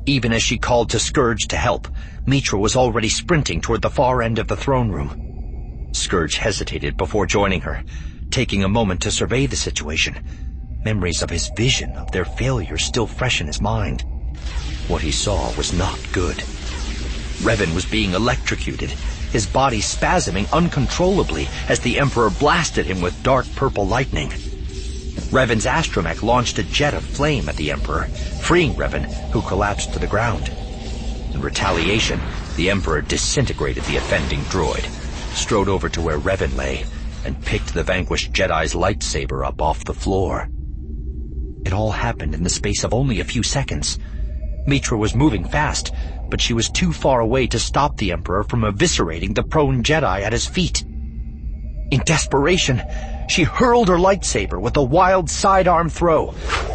Even as she called to Scourge to help, Mitra was already sprinting toward the far end of the throne room. Scourge hesitated before joining her, taking a moment to survey the situation. Memories of his vision of their failure still fresh in his mind. What he saw was not good. Revan was being electrocuted, his body spasming uncontrollably as the Emperor blasted him with dark purple lightning. Revan's astromech launched a jet of flame at the Emperor, freeing Revan, who collapsed to the ground. In retaliation, the Emperor disintegrated the offending droid, strode over to where Revan lay, and picked the vanquished Jedi's lightsaber up off the floor. It all happened in the space of only a few seconds. Mitra was moving fast, but she was too far away to stop the Emperor from eviscerating the prone Jedi at his feet. In desperation, she hurled her lightsaber with a wild sidearm throw,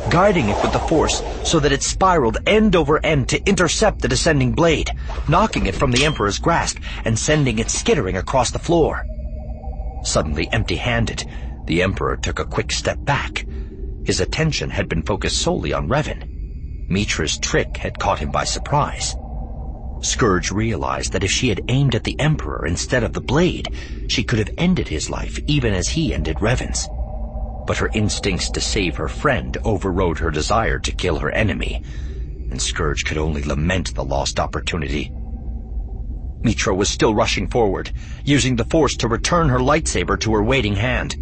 guiding it with the Force so that it spiraled end over end to intercept the descending blade, knocking it from the Emperor's grasp and sending it skittering across the floor. Suddenly empty-handed, the Emperor took a quick step back. His attention had been focused solely on Revan. Mitra's trick had caught him by surprise. Scourge realized that if she had aimed at the Emperor instead of the blade, she could have ended his life even as he ended Revan's. But her instincts to save her friend overrode her desire to kill her enemy, and Scourge could only lament the lost opportunity. Mitra was still rushing forward, using the Force to return her lightsaber to her waiting hand.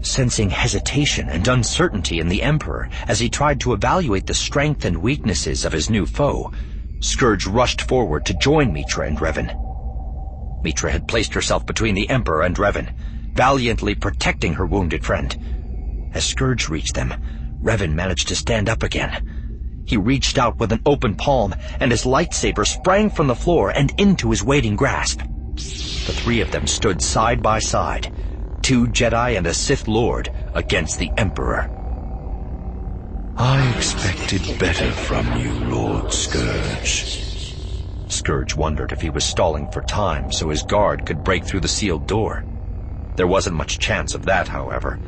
Sensing hesitation and uncertainty in the Emperor as he tried to evaluate the strength and weaknesses of his new foe, Scourge rushed forward to join Mitra and Revan. Mitra had placed herself between the Emperor and Revan, valiantly protecting her wounded friend. As Scourge reached them, Revan managed to stand up again. He reached out with an open palm, and his lightsaber sprang from the floor and into his waiting grasp. The three of them stood side by side, 2 Jedi and a Sith Lord against the Emperor. I expected better from you, Lord Scourge. Scourge wondered if he was stalling for time so his guard could break through the sealed door. There wasn't much chance of that, however.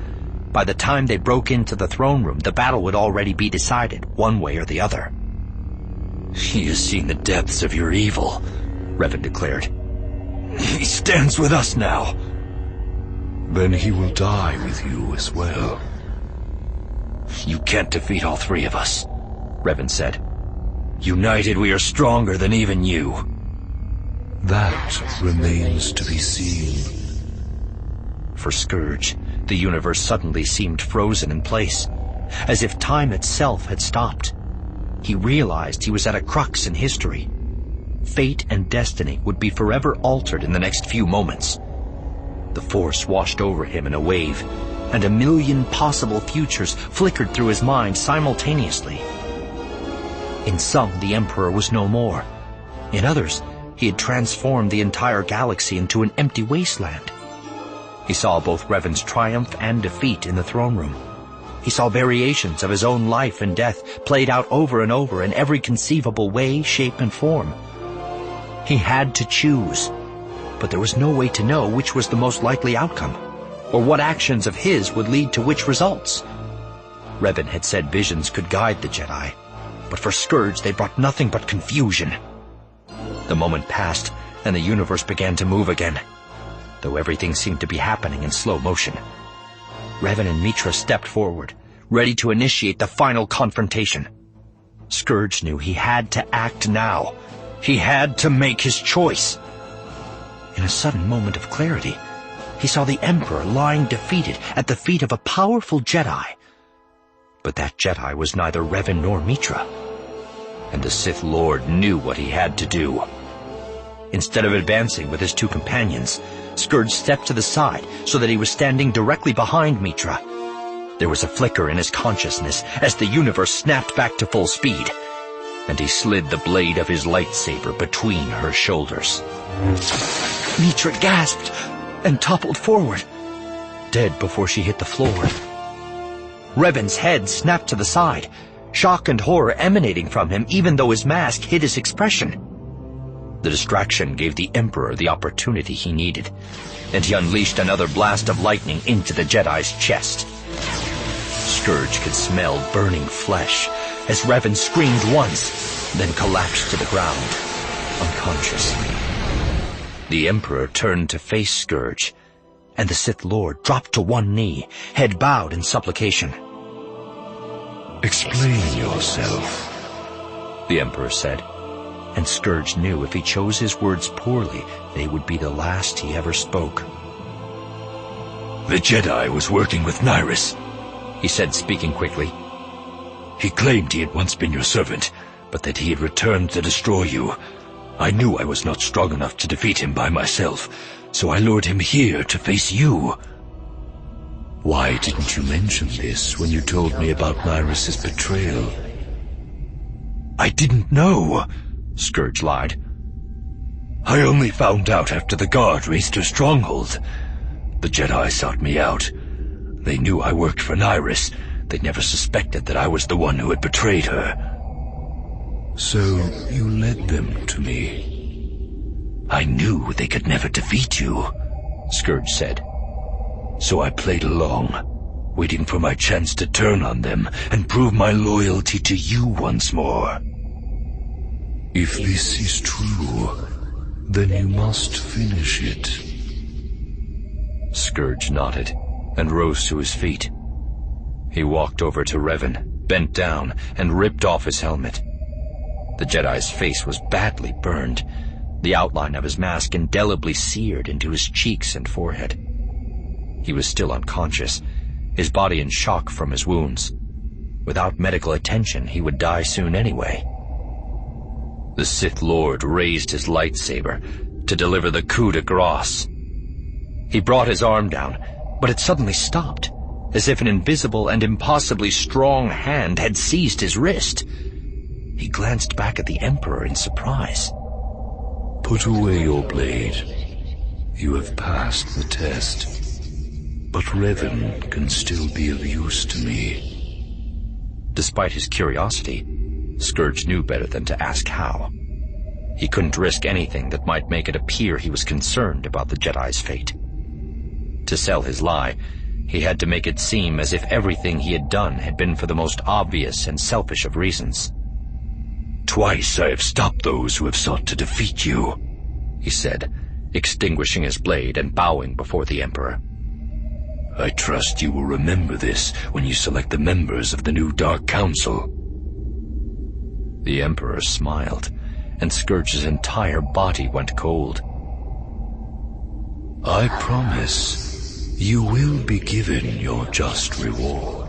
By the time they broke into the throne room, the battle would already be decided, one way or the other. He has seen the depths of your evil, Revan declared. He stands with us now. Then he will die with you as well. You can't defeat all 3 of us, Revan said. United, we are stronger than even you. That remains to be seen. For Scourge, the universe suddenly seemed frozen in place, as if time itself had stopped. He realized he was at a crux in history. Fate and destiny would be forever altered in the next few moments. The Force washed over him in a wave, and 1,000,000 possible futures flickered through his mind simultaneously. In some, the Emperor was no more. In others, he had transformed the entire galaxy into an empty wasteland. He saw both Revan's triumph and defeat in the throne room. He saw variations of his own life and death played out over and over in every conceivable way, shape, and form. He had to choose, but there was no way to know which was the most likely outcome, or what actions of his would lead to which results. Revan had said visions could guide the Jedi, but for Scourge they brought nothing but confusion. The moment passed, and the universe began to move again, though everything seemed to be happening in slow motion. Revan and Mitra stepped forward, ready to initiate the final confrontation. Scourge knew he had to act now. He had to make his choice. In a sudden moment of clarity, he saw the Emperor lying defeated at the feet of a powerful Jedi. But that Jedi was neither Revan nor Mitra, and the Sith Lord knew what he had to do. Instead of advancing with his 2 companions, Scourge stepped to the side so that he was standing directly behind Mitra. There was a flicker in his consciousness as the universe snapped back to full speed, and he slid the blade of his lightsaber between her shoulders. Mitra gasped and toppled forward, dead before she hit the floor. Revan's head snapped to the side, shock and horror emanating from him even though his mask hid his expression. The distraction gave the Emperor the opportunity he needed, and he unleashed another blast of lightning into the Jedi's chest. Scourge could smell burning flesh as Revan screamed once, then collapsed to the ground, unconscious. The Emperor turned to face Scourge, and the Sith Lord dropped to one knee, head bowed in supplication. Explain yourself, the Emperor said, and Scourge knew if he chose his words poorly, they would be the last he ever spoke. The Jedi was working with Nyrus, he said, speaking quickly. He claimed he had once been your servant, but that he had returned to destroy you. I knew I was not strong enough to defeat him by myself, so I lured him here to face you. Why didn't you mention this when you told me about Nyrus's betrayal? I didn't know, Scourge lied. I only found out after the Guard raised her stronghold. The Jedi sought me out. They knew I worked for Nyrus. They never suspected that I was the one who had betrayed her. So you led them to me. I knew they could never defeat you, Scourge said. So I played along, waiting for my chance to turn on them and prove my loyalty to you once more. If this is true, then you must finish it. Scourge nodded and rose to his feet. He walked over to Revan, bent down, and ripped off his helmet. The Jedi's face was badly burned, the outline of his mask indelibly seared into his cheeks and forehead. He was still unconscious, his body in shock from his wounds. Without medical attention, he would die soon anyway. The Sith Lord raised his lightsaber to deliver the coup de grace. He brought his arm down, but it suddenly stopped, as if an invisible and impossibly strong hand had seized his wrist. He glanced back at the Emperor in surprise. Put away your blade. You have passed the test. But Revan can still be of use to me. Despite his curiosity, Scourge knew better than to ask how. He couldn't risk anything that might make it appear he was concerned about the Jedi's fate. To sell his lie, he had to make it seem as if everything he had done had been for the most obvious and selfish of reasons. Twice I have stopped those who have sought to defeat you, he said, extinguishing his blade and bowing before the Emperor. I trust you will remember this when you select the members of the new Dark Council. The Emperor smiled, and Scourge's entire body went cold. I promise you will be given your just reward.